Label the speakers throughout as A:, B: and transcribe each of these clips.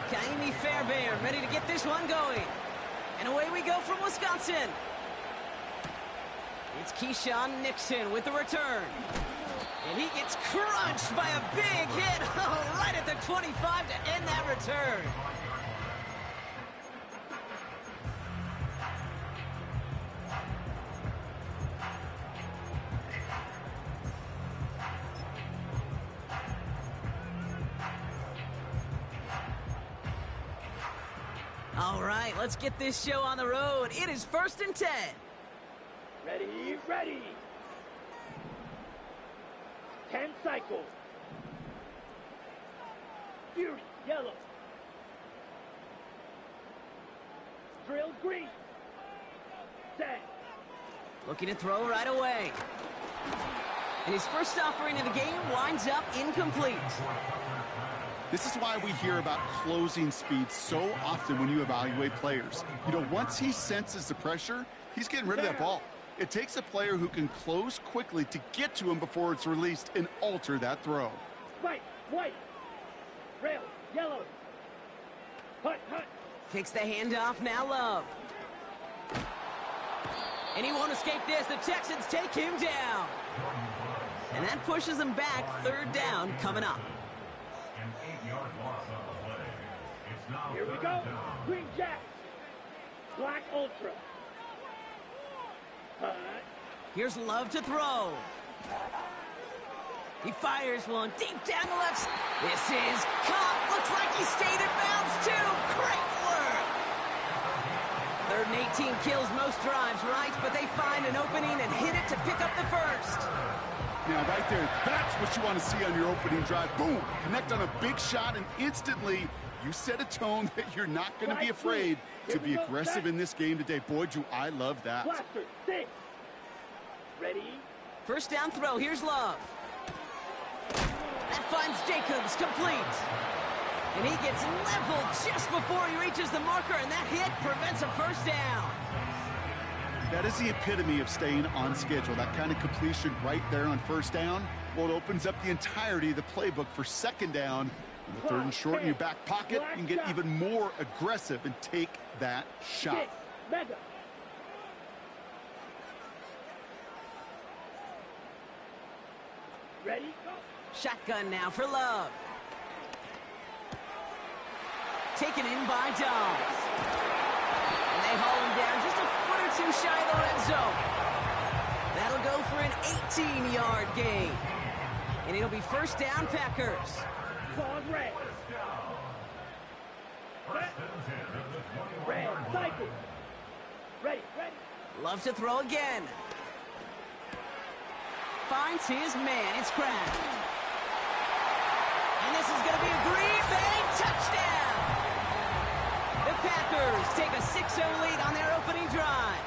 A: Kaimi Fairbairn ready to get this one going. And away we go from Wisconsin. It's Keyshawn Nixon with the return. And he gets crunched by a big hit right at the 25 to end that return. All right, let's get this show on the road. It is 1st and 10.
B: Ready, ready. 10 cycles. Fury, yellow. Drill, green. Set.
A: Looking to throw right away. And his first offering of the game winds up incomplete.
C: This is why we hear about closing speed so often when you evaluate players. You know, once he senses the pressure, he's getting rid of that ball. It takes a player who can close quickly to get to him before it's released and alter that throw.
B: White, white. Rail, yellow. Hut, hut.
A: Takes the handoff, now Love. And he won't escape this. The Texans take him down. And that pushes him back. 3rd down coming up.
B: Here we go. Green Jack. Black Ultra.
A: Here's Love to throw. He fires one deep down the left. This is caught. Looks like he stayed in bounds too. Great work. 3rd and 18 kills most drives, right? But they find an opening and hit it to pick up the first.
C: Now, right there, that's what you want to see on your opening drive. Boom! Connect on a big shot, and instantly you set a tone that you're not going to be afraid to be aggressive in this game today. Boy, do I love that.
B: Blaster, 6. Ready?
A: 1st down throw. Here's Love. That finds Jacobs complete. And he gets leveled just before he reaches the marker, and that hit prevents a 1st down.
C: That is the epitome of staying on schedule. That kind of completion right there on 1st down. Well, it opens up the entirety of the playbook for 2nd down. With 3rd and short in your back pocket, you can get even more aggressive and take that shot.
B: Mega. Ready? Go.
A: Shotgun now for Love. Taken in by Dobbs. And they haul him down just a foot or 2 shy of the red zone. That'll go for an 18-yard gain. And it'll be 1st down Packers.
B: Claws red. Red, cycle. Ready, ready.
A: Love to throw again. Finds his man. It's cracked. And this is going to be a Green Bay touchdown. The Packers take a 6-0 lead on their opening drive.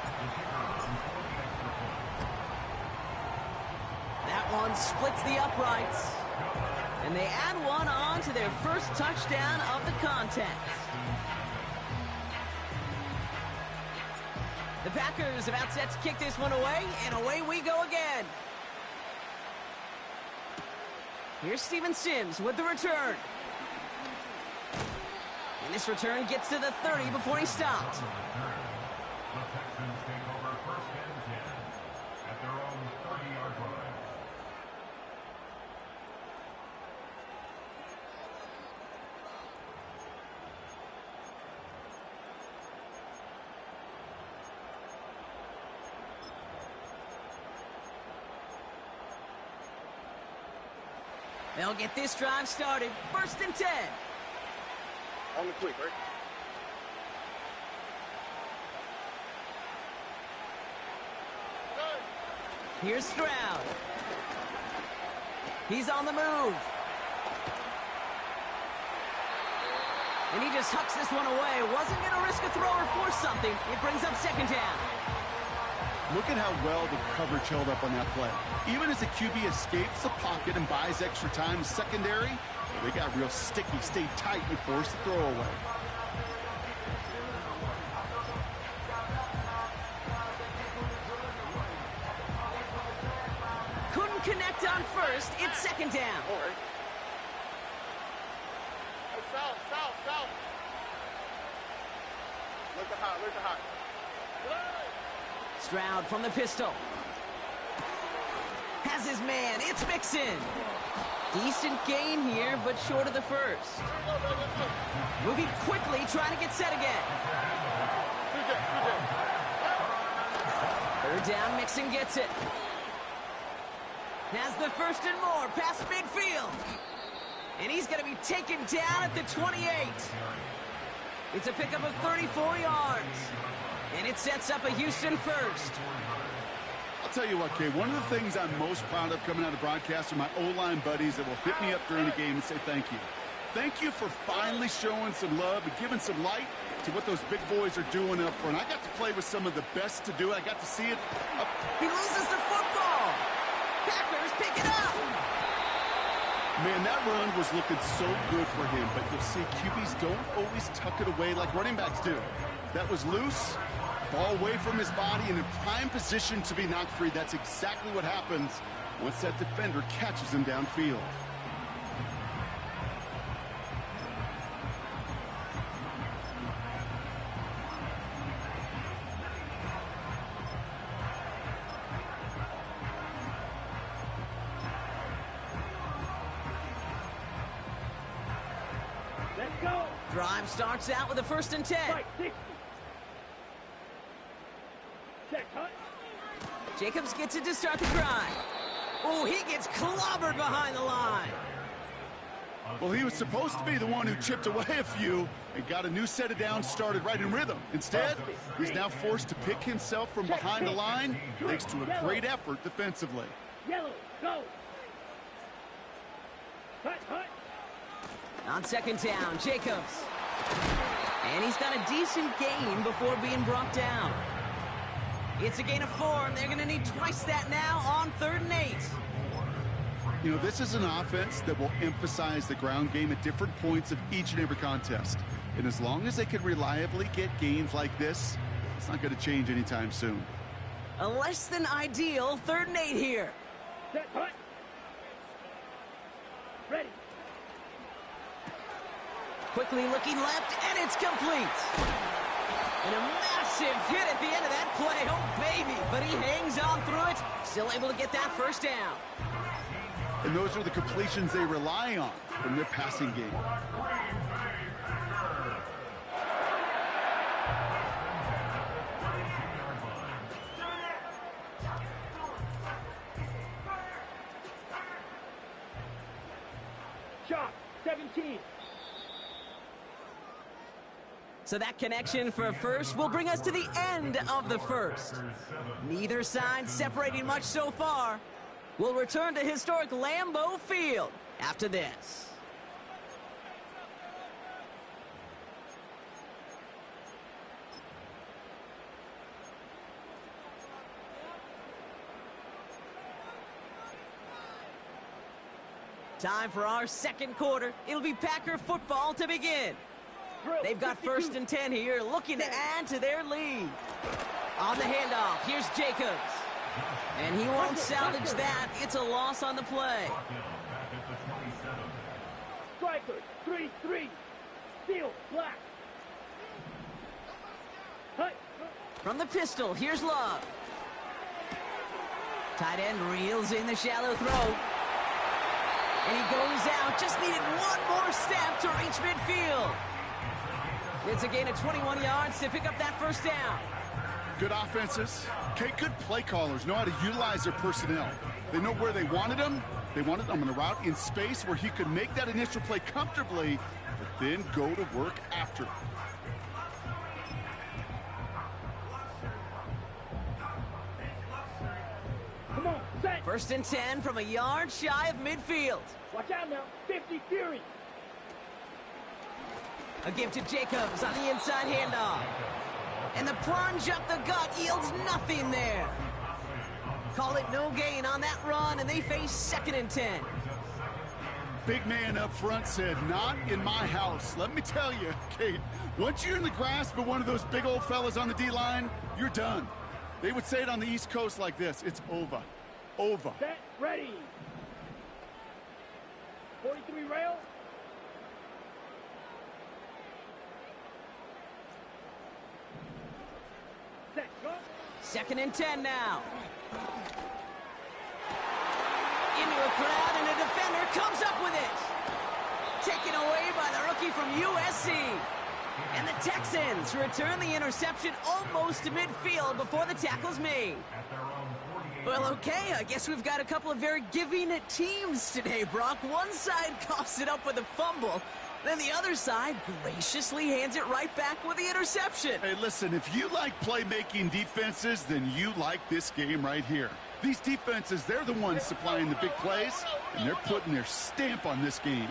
A: That one splits the uprights. And they add one on to their first touchdown of the contest. The Packers about set to kick this one away, and away we go again. Here's Steven Sims with the return. And this return gets to the 30 before he stopped.
D: The Texans take over 1st and 10 at their own 30-yard line.
A: They'll get this drive started. 1st and 10.
B: On the quick, right?
A: Here's Stroud. He's on the move. And he just hucks this one away. Wasn't going to risk a throw or force something. It brings up 2nd down.
C: Look at how well the coverage held up on that play. Even as the QB escapes the pocket and buys extra time secondary, they got real sticky, stayed tight, and forced the throw away.
A: Couldn't connect on 1st. It's 2nd down.
B: South. Look at hot.
A: Stroud from the pistol. Has his man. It's Mixon. Decent gain here, but short of the first. Moving quickly, trying to get set again. Third down, Mixon gets it. Has the first and more past midfield. And he's going to be taken down at the 28. It's a pickup of 34 yards. And it sets up a Houston first.
C: I'll tell you what, Kay, one of the things I'm most proud of coming out of broadcast are my O-line buddies that will hit me up during the game and say thank you. Thank you for finally showing some love and giving some light to what those big boys are doing up front. I got to play with some of the best to do it. I got to see it.
A: He loses the football. Packers pick it up.
C: Man, that run was looking so good for him, but you'll see QBs don't always tuck it away like running backs do. That was loose. Ball away from his body and in prime position to be knocked free. That's exactly what happens once that defender catches him downfield.
B: Let's go.
A: Drive starts out with a 1st and 10.
B: Right, 60. Check, hut.
A: Jacobs gets it to start the drive. Oh, he gets clobbered behind the line.
C: Well, he was supposed to be the one who chipped away a few and got a new set of downs started right in rhythm. Instead, he's now forced to pick himself from behind the line thanks to a great effort defensively.
B: Yellow, go. Hut.
A: On 2nd down, Jacobs. And he's got a decent gain before being brought down. It's a gain of 4, and they're going to need twice that now on 3rd and 8.
C: You know, this is an offense that will emphasize the ground game at different points of each and every contest. And as long as they can reliably get gains like this, it's not going to change anytime soon.
A: A less than ideal 3rd and 8 here.
B: Set, hut. Ready.
A: Quickly looking left, and it's complete. And a massive hit at the end of that play. Oh, baby. But he hangs on through it. Still able to get that 1st down.
C: And those are the completions they rely on from their passing game.
B: Shot, 17.
A: So that connection for a first will bring us to the end of the first. Neither side separating much so far. We'll return to historic Lambeau Field after this. Time for our 2nd quarter. It'll be Packer football to begin. They've got 1st and 10 here, looking to add to their lead. On the handoff, here's Jacobs. And he won't salvage that. It's a loss on the play.
B: Strikers, 3-3. Steel, black. Hut.
A: From the pistol, here's Love. Tight end reels in the shallow throw. And he goes out. Just needed one more step to reach midfield. It's a gain of 21 yards to pick up that 1st down.
C: Good offenses. Okay, good play callers know how to utilize their personnel. They know where they wanted them. They wanted them on a route in space where he could make that initial play comfortably, but then go to work after.
B: Come on, set.
A: 1st and 10 from a yard shy of midfield.
B: Watch out now, 50 Fury.
A: A give to Jacobs on the inside handoff. And the plunge up the gut yields nothing there. Call it no gain on that run, and they face 2nd and 10.
C: Big man up front said, not in my house. Let me tell you, Kate, once you're in the grasp of one of those big old fellas on the D-line, you're done. They would say it on the East Coast like this, it's over. Over.
B: Set, ready. 43 rail.
A: 2nd and 10 now. Into a crowd, and a defender comes up with it. Taken away by the rookie from USC. And the Texans return the interception almost to midfield before the tackle's made. Well, okay, I guess we've got a couple of very giving teams today, Brock. One side coughs it up with a fumble, then the other side graciously hands it right back with the interception.
C: Hey, listen, if you like playmaking defenses, then you like this game right here. These defenses, they're the ones supplying the big plays, and they're putting their stamp on this game.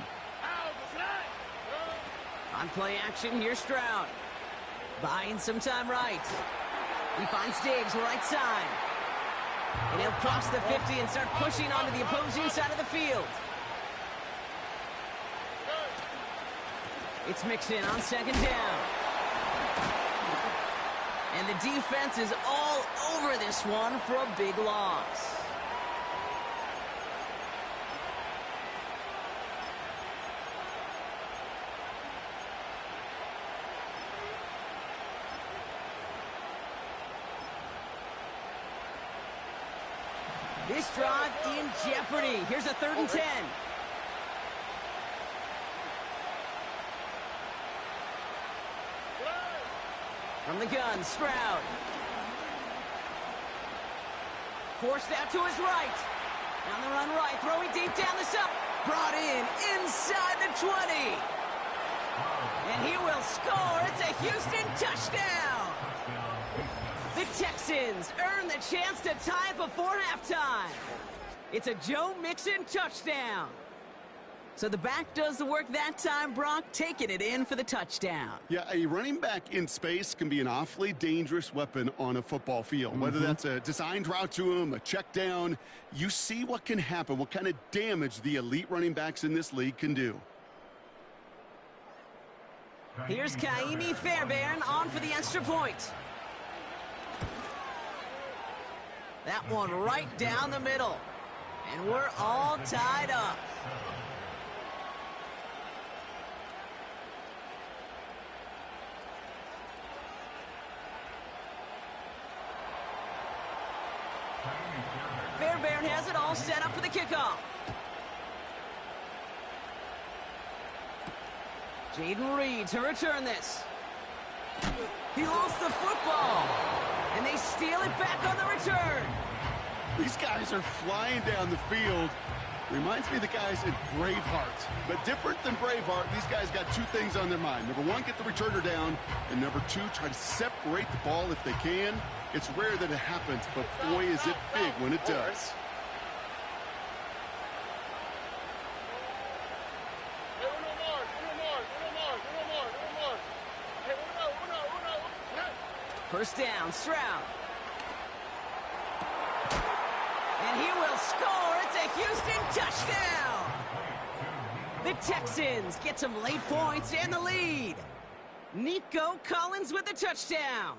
A: On play action, here's Stroud. Buying some time right. He finds Diggs right side. And he'll cross the 50 and start pushing onto the opposing side of the field. It's mixed in on 2nd down. And the defense is all over this one for a big loss. This drive in jeopardy. Here's a 3rd and 10. From the gun, Stroud. Forced out to his right. On the run right, throwing deep down the sub. Brought in inside the 20. And he will score. It's a Houston touchdown. The Texans earn the chance to tie it before halftime. It's a Joe Mixon touchdown. So the back does the work that time, Brock, taking it in for the touchdown.
C: Yeah, a running back in space can be an awfully dangerous weapon on a football field. Whether that's a designed route to him, a check down, you see what can happen, what kind of damage the elite running backs in this league can do.
A: Here's Kaimi Fairbairn on for the extra point. That one right down the middle. And we're all tied up. Fairbairn has it all set up for the kickoff. Jaden Reed to return this. He lost the football. And they steal it back on the return.
C: These guys are flying down the field. Reminds me of the guys in Braveheart. But different than Braveheart, these guys got two things on their mind. Number one, get the returner down. And number two, try to separate the ball if they can. It's rare that it happens, but boy, is it big when it does.
A: First down, Stroud. And he will score. It's a Houston touchdown. The Texans get some late points and the lead. Nico Collins with the touchdown.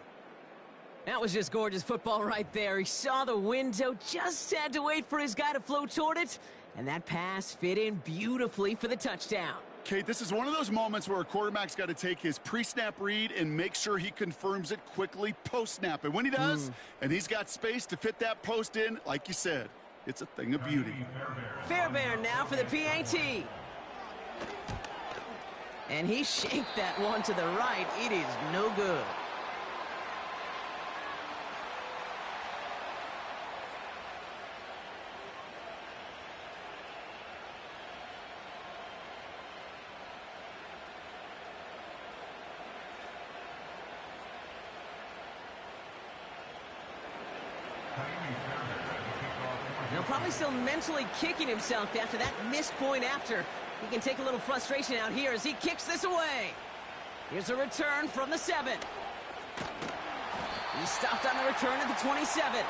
A: That was just gorgeous football right there. He saw the window, just had to wait for his guy to flow toward it, and that pass fit in beautifully for the touchdown.
C: Kate, this is one of those moments where a quarterback's got to take his pre-snap read and make sure he confirms it quickly post-snap. And when he does, and he's got space to fit that post in, like you said, it's a thing of beauty.
A: Fairbairn now for the PAT. And he shanked that one to the right. It is no good. Now probably still mentally kicking himself after that missed point after. He can take a little frustration out here as he kicks this away. Here's a return from the 7. He stopped on the return at the 27.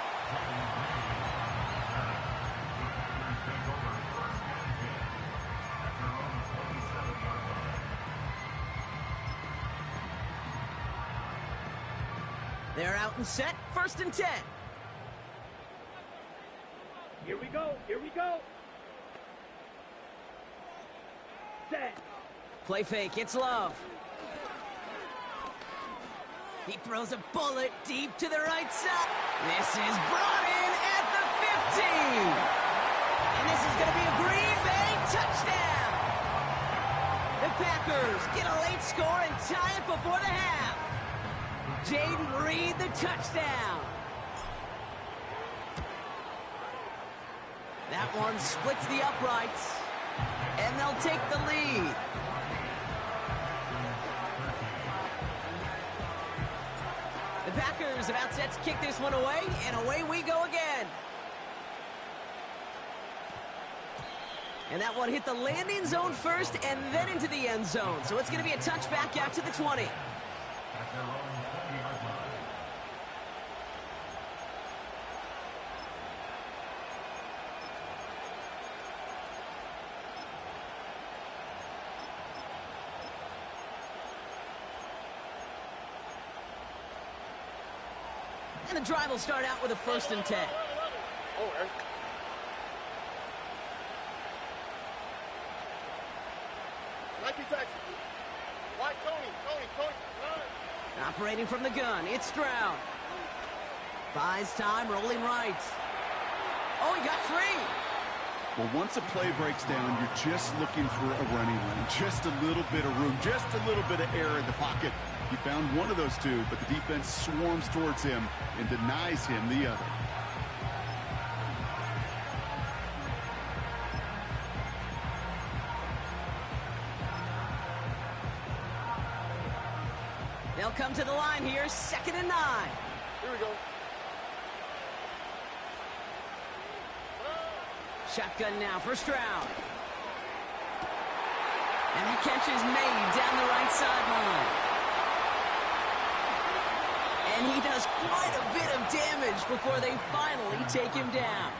A: They're out and set, 1st and 10.
B: Here we go. Here we go. Set.
A: Play fake, it's Love. He throws a bullet deep to the right side. This is brought in at the 50. And this is going to be a Green Bay touchdown. The Packers get a late score and tie it before the half. Jaden Reed, the touchdown. That one splits the uprights, and they'll take the lead. The Packers about set to kick this one away, and away we go again. And that one hit the landing zone first and then into the end zone. So it's going to be a touchback out to the 20. And the drive will start out with a 1st and 10. Operating from the gun, it's Stroud. Buys time, rolling right. Oh, he got free.
C: Well, once a play breaks down, you're just looking for a running lane. Just a little bit of room, just a little bit of air in the pocket. He found one of those two, but the defense swarms towards him and denies him the other.
A: They'll come to the line here, 2nd and 9.
E: Here we go.
A: Shotgun now for Stroud. And the catch is made down the right sideline. And he does quite a bit of damage before they finally take him down.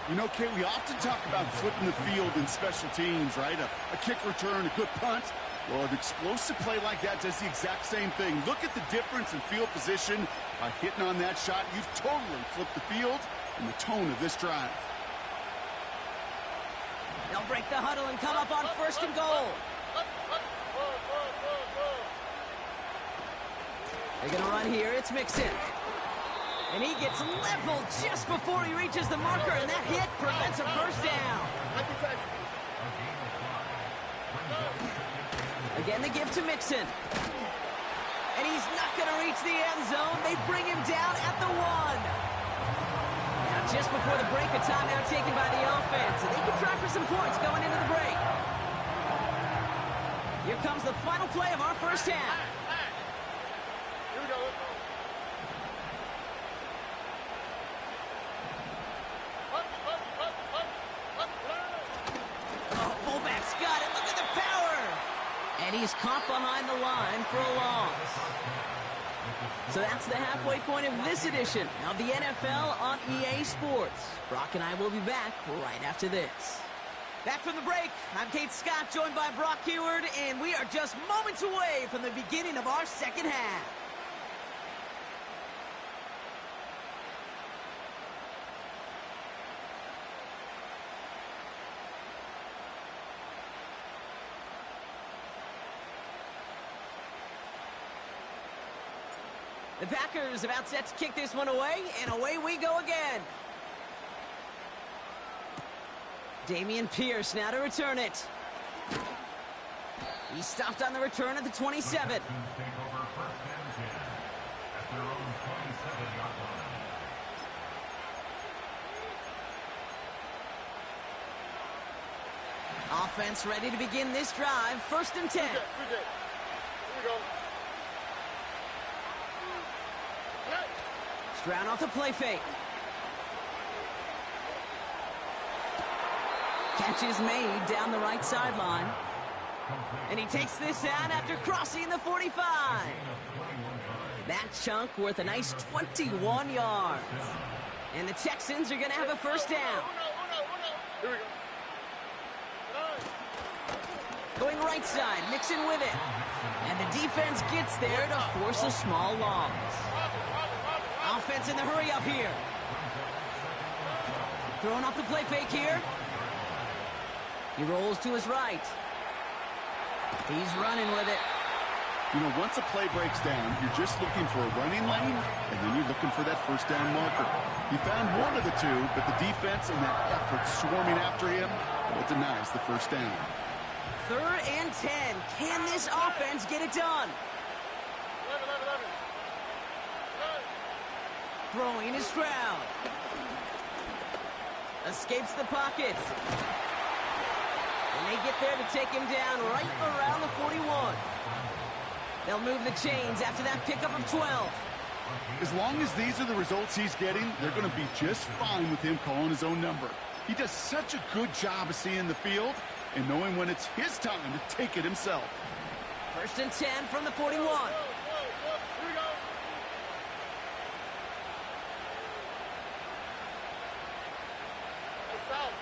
C: You know, Kate, we often talk about flipping the field in special teams, right? A kick return, a good punt. Well, an explosive play like that does the exact same thing. Look at the difference in field position. By hitting on that shot, you've totally flipped the field and the tone of this drive.
A: They'll break the huddle and come up on 1st and goal. They're going to run here. It's Mixon. And he gets leveled just before he reaches the marker, and that hit prevents a 1st down. Again, the give to Mixon. And he's not going to reach the end zone. They bring him down at the 1. Now, just before the break, a timeout taken by the offense. And they can try for some points going into the break. Here comes the final play of our 1st half.
E: Here we go.
A: Oh, fullback's got it. Look at the power. And he's caught behind the line for a loss. So that's the halfway point of this edition of the NFL on EA Sports. Brock and I will be back right after this. Back from the break, I'm Kate Scott, joined by Brock Heward, and we are just moments away from the beginning of our 2nd half. The Packers about set to kick this one away, and away we go again. Damian Pierce now to return it. He stopped on the return at the 27. Offense ready to begin this drive. 1st and 10.
E: Here we go.
A: Stroud off the play fake. Catch is made down the right sideline. And he takes this out after crossing the 45. That chunk worth a nice 21 yards. And the Texans are going to have a 1st down.
E: Here we go.
A: Going right side, Mixon with it. And the defense gets there to force a small loss. Offense in the hurry up here. Throwing off the play fake here. He rolls to his right. He's running with it.
C: You know, once a play breaks down, you're just looking for a running lane, and then you're looking for that first down marker. He found one of the two, but the defense and that effort swarming after him, well, denies the first down.
A: 3rd and 10. Can this offense get it done?
E: 11.
A: Throwing is Stroud. Escapes the pocket. And they get there to take him down right around the 41. They'll move the chains after that pickup of 12.
C: As long as these are the results he's getting, they're going to be just fine with him calling his own number. He does such a good job of seeing the field and knowing when it's his time to take it himself.
A: 1st and 10 from the 41.
E: Here we go. South.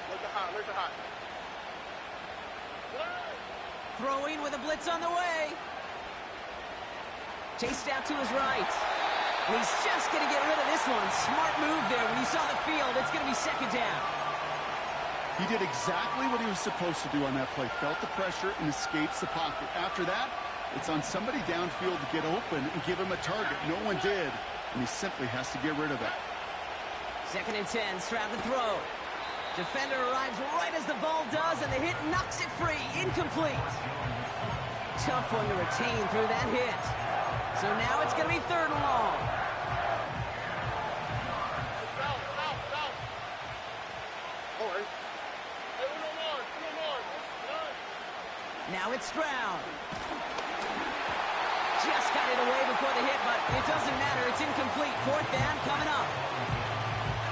E: Look at hot.
A: Throwing with a blitz on the way. Chased out to his right. And he's just going to get rid of this one. Smart move there. When he saw the field, it's going to be 2nd down.
C: He did exactly what he was supposed to do on that play. Felt the pressure and escapes the pocket. After that, it's on somebody downfield to get open and give him a target. No one did, and he simply has to get rid of that.
A: 2nd and 10, Stroud to throw. Defender arrives right as the ball does, and the hit knocks it free. Incomplete. Tough one to retain through that hit. So now it's going to be 3rd and long.
E: South. Oh, hey, no more.
A: Now it's Stroud. Just got it away before the hit, but it doesn't matter. It's incomplete. 4th down coming up.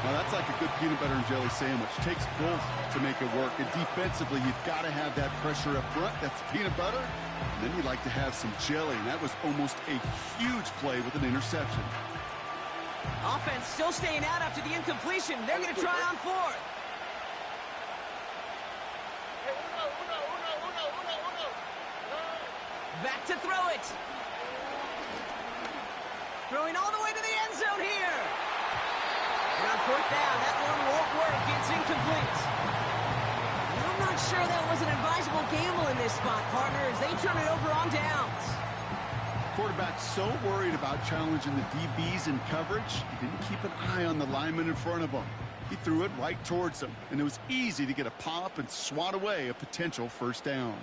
C: Now, that's like a good peanut butter and jelly sandwich. Takes both to make it work. And defensively, you've got to have that pressure up front. That's peanut butter. And then you'd like to have some jelly. And that was almost a huge play with an interception.
A: Offense still staying out after the incompletion. They're going to try on 4th. Back to throw it. Throwing all the way to the end zone here. And on 4th down, that one won't work. It's incomplete. And I'm not sure that was an advisable gamble in this spot, partners. They turn it over on downs.
C: Quarterback so worried about challenging the DBs in coverage, he didn't keep an eye on the lineman in front of him. He threw it right towards him, and it was easy to get a pop and swat away a potential first down.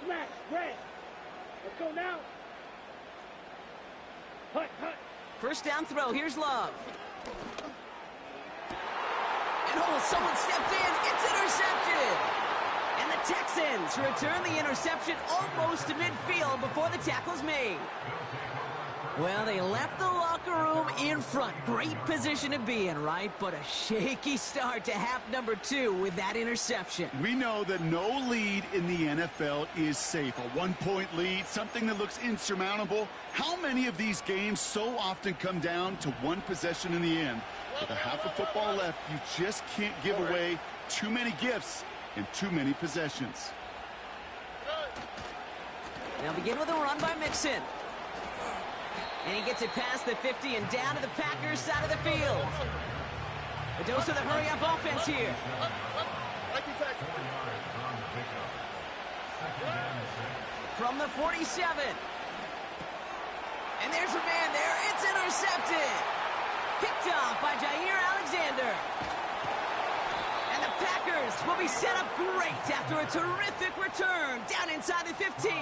B: Smash, red. Let's go now. Hut.
A: 1st down throw. Here's Love. And someone stepped in. It's intercepted. And the Texans return the interception almost to midfield before the tackle's made. Well, they left the locker room in front. Great position to be in, right? But a shaky start to half number 2 with that interception.
C: We know that no lead in the NFL is safe. A 1-point lead, something that looks insurmountable. How many of these games so often come down to one possession in the end? With a half of football left, you just can't give away too many gifts in too many possessions.
A: They'll begin with a run by Mixon. And he gets it past the 50 and down to the Packers side of the field. A dose of the hurry-up offense here. From the 47. And there's a man there. It's intercepted. Picked off by Jair Alexander. And the Packers will be set up great after a terrific return down inside the 15.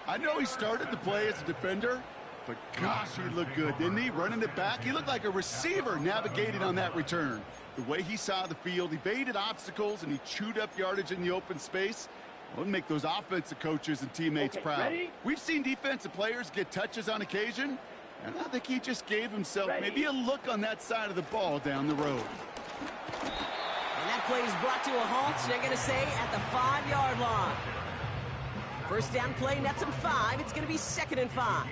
C: I know he started the play as a defender, but gosh, he looked good, didn't he? Running it back, he looked like a receiver navigating on that return. The way he saw the field, evaded obstacles, and he chewed up yardage in the open space. Well, it'll make those offensive coaches and teammates proud.
B: Ready?
C: We've seen defensive players get touches on occasion, and I think he just gave himself maybe a look on that side of the ball down the road.
A: And that play is brought to a halt, they're going to say, at the 5-yard line. First down play, nets him 5. It's going to be 2nd and 5.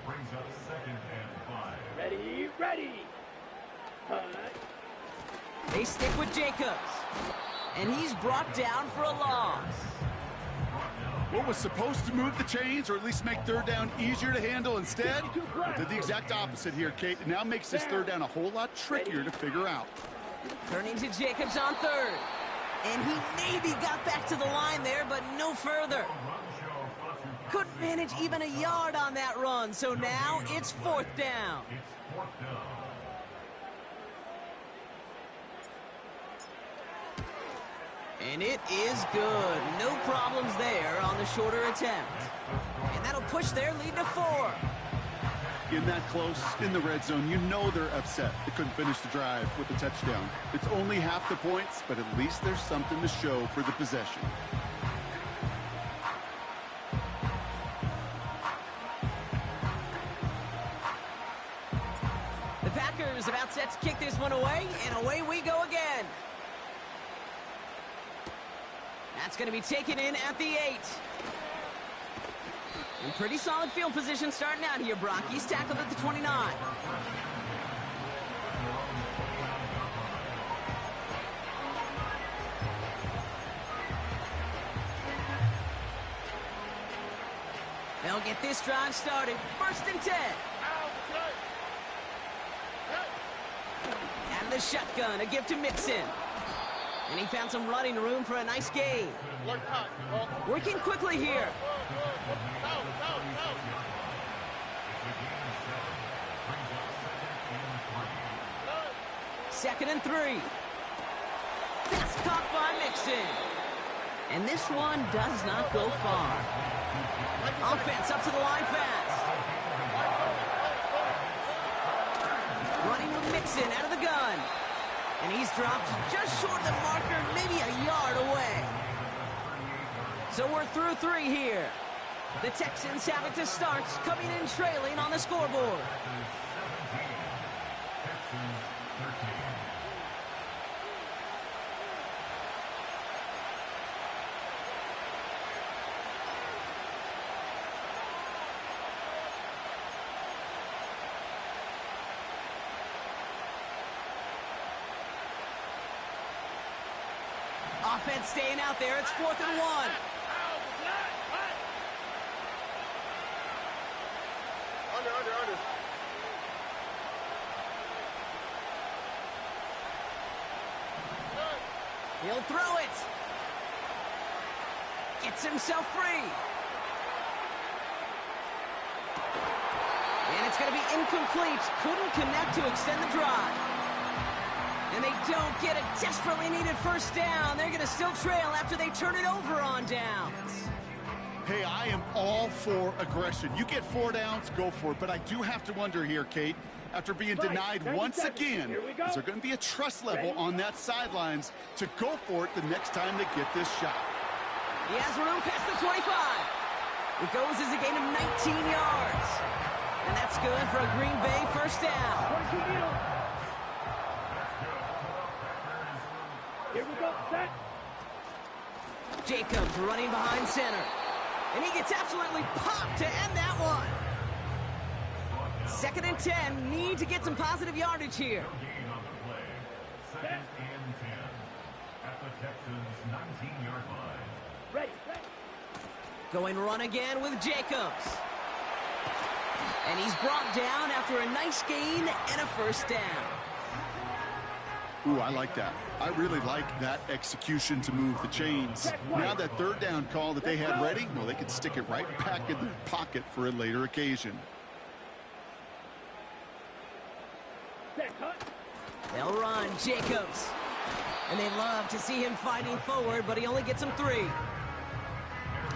D: Brings up 2nd and 5.
B: Ready. Hut.
A: They stick with Jacobs. And he's brought down for a loss.
C: What was supposed to move the chains, or at least make 3rd down easier to handle instead, did the exact opposite here, Kate. It now makes this 3rd down a whole lot trickier to figure out.
A: Turning to Jacobs on 3rd. And he maybe got back to the line there, but no further. Couldn't manage even a yard on that run, so now it's 4th down.
D: It's 4th down.
A: And it is good. No problems there on the shorter attempt. And that'll push their lead to 4.
C: In that close, in the red zone, you know they're upset. They couldn't finish the drive with a touchdown. It's only half the points, but at least there's something to show for the possession.
A: The Packers about set to kick this one away, and away we go again. That's going to be taken in at the 8. And pretty solid field position starting out here, Brock. He's tackled at the 29. They'll get this drive started. 1st and 10. And the shotgun, a gift to Mixon. And he found some running room for a nice gain. Working quickly here. 2nd and 3. That's caught by Mixon. And this one does not go far. Offense up to the line fast. Running with Mixon out of the gun. And he's dropped just short of the marker, maybe a yard away. So we're through 3 here. The Texans have it to start, coming in trailing on the scoreboard. Offense staying out there. It's 4th and 1.
E: Under.
A: He'll throw it. Gets himself free. And it's going to be incomplete. Couldn't connect to extend the drive. And they don't get a desperately needed 1st down. They're going to still trail after they turn it over on downs.
C: Hey, I am all for aggression. You get 4 downs, go for it. But I do have to wonder here, Kate, after being denied once again, is there going to be a trust level on that sidelines to go for it the next time they get this shot?
A: He has room past the 25. It goes as a gain of 19 yards. And that's good for a Green Bay 1st down.
B: Here we go, set.
A: Jacobs running behind center. And he gets absolutely popped to end that one. 2nd and 10. Need to get some positive yardage here.
D: Gain on the play. 2nd and 10 at the Texans' 19-yard line.
B: Ready.
A: Going run again with Jacobs. And he's brought down after a nice gain and a 1st down.
C: Ooh, I like that. I really like that execution to move the chains. Now that 3rd down call that they had ready, well, they could stick it right back in their pocket for a later occasion.
A: They'll run Jacobs. And they love to see him fighting forward, but he only gets them 3.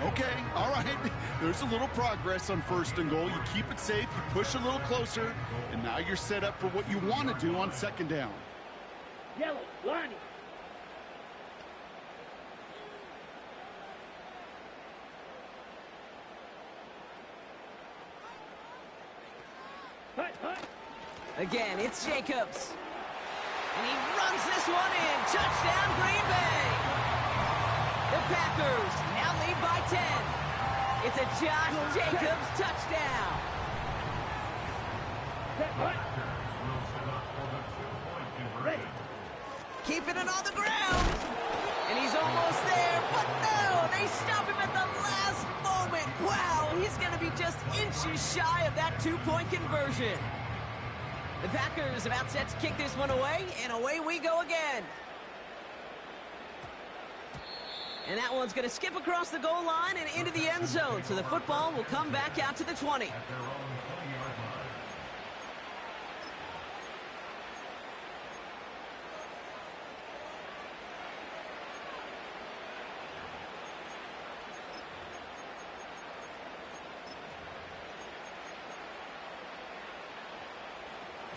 C: Okay, all right. There's a little progress on 1st and goal. You keep it safe, you push a little closer, and now you're set up for what you want to do on 2nd down.
B: Yellow, lining. Hut.
A: Again, it's Jacobs. And he runs this one in. Touchdown, Green Bay. The Packers now lead by 10. It's a Josh Jacobs touchdown.
B: Ready.
A: Keeping it on the ground. And he's almost there, but no, they stop him at the last moment. Wow, he's going to be just inches shy of that 2-point conversion. The Packers about set to kick this one away, and away we go again. And that one's going to skip across the goal line and into the end zone. So the football will come back out to the 20.
D: At their own 20-yard line.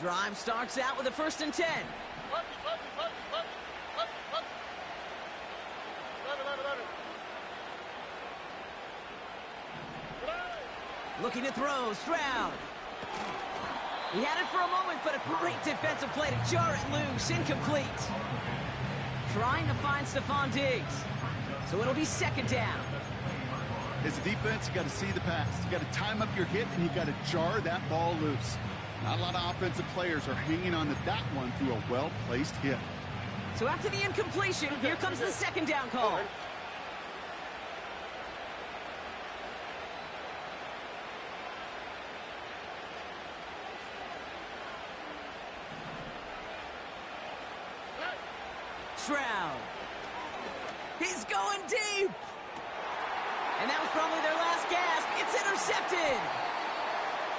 A: Drive starts out with a 1st and 10. Looking to throw, Stroud. He had it for a moment, but a great defensive play to jar it loose, incomplete. Trying to find Stephon Diggs. So it'll be 2nd down.
C: As a defense, you got to see the pass. You got to time up your hit, and you got to jar that ball loose. Not a lot of offensive players are hanging on to that one through a well-placed hit.
A: So after the incompletion, here comes the 2nd down call. Stroud. He's going deep. And that was probably their last gasp. It's intercepted.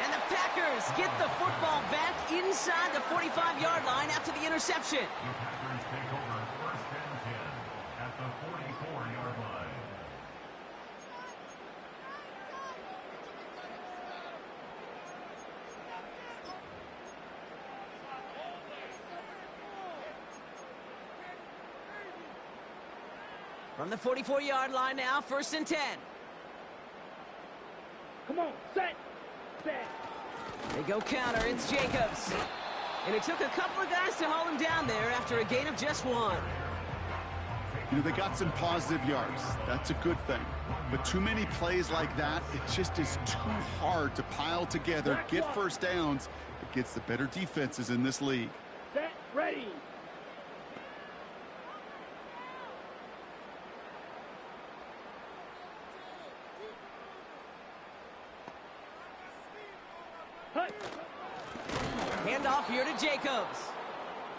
A: And the Packers get the football back inside the 45-yard line after the interception.
D: The Packers take over 1st and 10 at the 44-yard line.
A: From the 44-yard line now, 1st and 10.
B: Come on, set.
A: They go counter, it's Jacobs. And it took a couple of guys to hold him down there after a gain of just 1.
C: You know, they got some positive yards. That's a good thing. But too many plays like that, it just is too hard to pile together, get 1st downs against the better defenses in this league.
B: Set, ready.
A: Handoff here to Jacobs.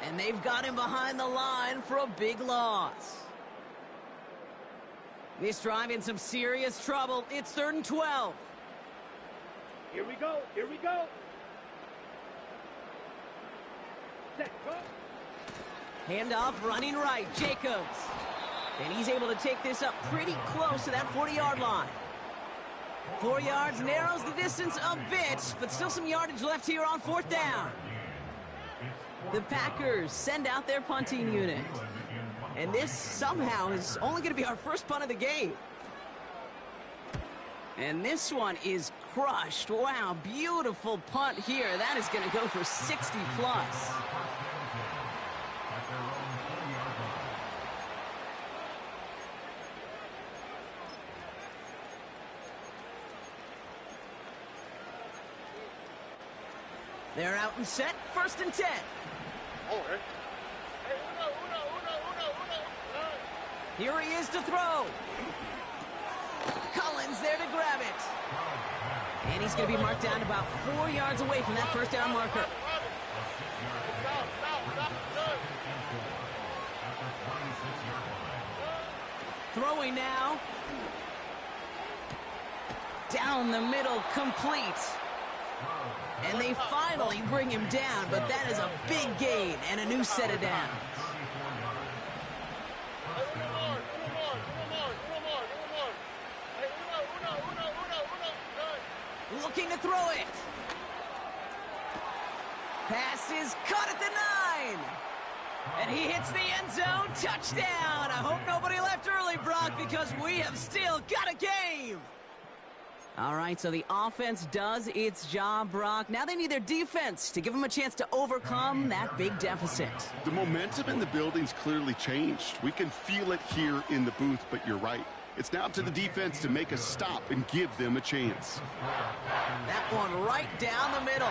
A: And they've got him behind the line for a big loss. This drive in some serious trouble. It's 3rd and 12.
B: Here we go. Set, go.
A: Handoff running right, Jacobs. And he's able to take this up pretty close to that 40-yard line. 4 yards narrows the distance a bit, but still some yardage left here on 4th down. The Packers send out their punting unit. And this somehow is only going to be our first punt of the game. And this one is crushed. Wow, beautiful punt here. That is going to go for 60 plus. They're out and set, 1st and 10.
E: Okay.
A: Here he is to throw. Collins there to grab it. And he's going to be marked down about 4 yards away from that 1st down marker. Throwing now. Down the middle, complete. And they finally bring him down, but that is a big gain and a new set of downs. Looking to throw it. Pass is caught at the 9. And he hits the end zone. Touchdown. I hope nobody left early, Brock, because we have still got a game. All right, so the offense does its job, Brock. Now they need their defense to give them a chance to overcome that big deficit.
C: The momentum in the building's clearly changed. We can feel it here in the booth, but you're right. It's now up to the defense to make a stop and give them a chance.
A: That one right down the middle.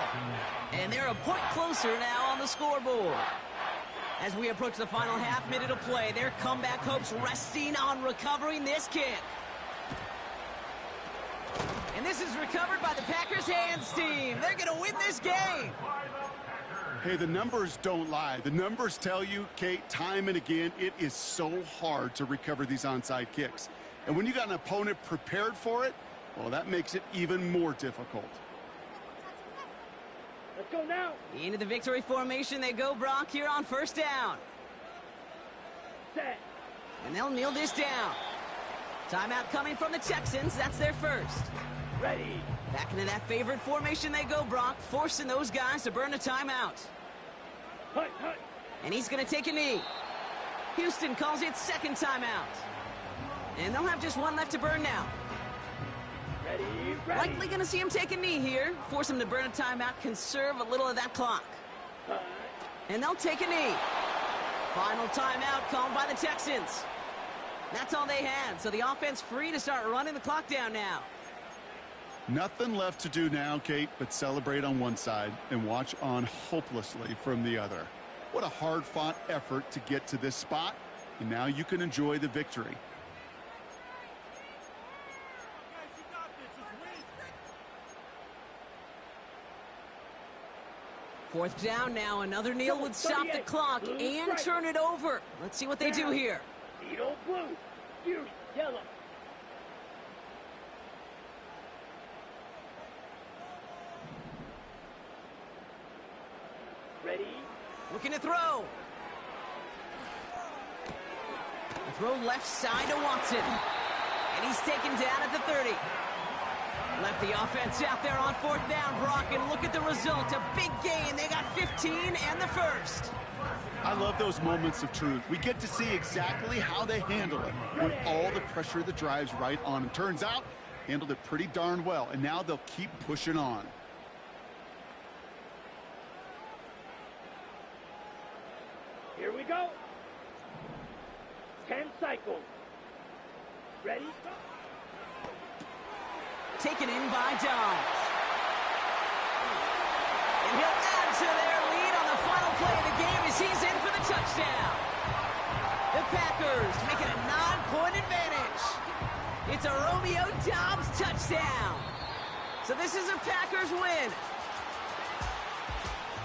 A: And they're a point closer now on the scoreboard. As we approach the final half minute of play, their comeback hopes resting on recovering this kick. And this is recovered by the Packers hands team. They're going to win this game.
C: Hey, the numbers don't lie. The numbers tell you, Kate, time and again, it is so hard to recover these onside kicks. And when you got an opponent prepared for it, well, that makes it even more difficult.
B: Let's go now.
A: Into the victory formation they go, Brock, here on first down.
B: Set.
A: And they'll kneel this down. Timeout coming from the Texans. That's their first.
B: Ready.
A: Back into that favorite formation they go, Brock, forcing those guys to burn a timeout.
B: Hut, hut.
A: And he's going to take a knee. Houston calls it second timeout. And they'll have just one left to burn now.
B: Ready, ready.
A: Likely going to see him take a knee here. Force him to burn a timeout, conserve a little of that clock.
B: Hut.
A: And they'll take a knee. Final timeout called by the Texans. That's all they had, so the offense free to start running the clock down now.
C: Nothing left to do now, Kate, but celebrate on one side and watch on hopelessly from the other. What a hard-fought effort to get to this spot, and now you can enjoy the victory.
A: Fourth down now. Another kneel would stop the clock and turn it over. Let's see what they do here.
B: Needle blue. Fury yellow. Ready.
A: Looking to throw. The throw left side to Watson. And he's taken down at the 30. Left the offense out there on fourth down, Brock, and look at the result. A big gain. They got 15 and the first.
C: I love those moments of truth. We get to see exactly how they handle it when all the pressure that drives right on them. Turns out, handled it pretty darn well, and now they'll keep pushing on.
B: Here we go. 10 cycles. Ready?
A: Taken in by Dobbs. And he'll add to their lead on the final play of the game as he's in for the touchdown. The Packers make it a 9-point advantage. It's a Romeo Dobbs touchdown. So this is a Packers win.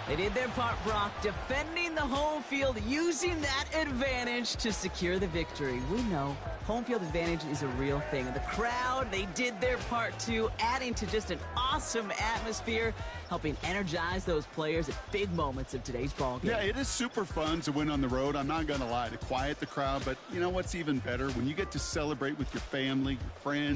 A: They did their part, Brock, defending the home field, using that advantage to secure the victory. We know home field advantage is a real thing. And the crowd, they did their part too, adding to just an awesome atmosphere, helping energize those players at big moments of today's ball game.
C: Yeah, it is super fun to win on the road. I'm not going to lie, to quiet the crowd. But you know what's even better? When you get to celebrate with your family, your friends.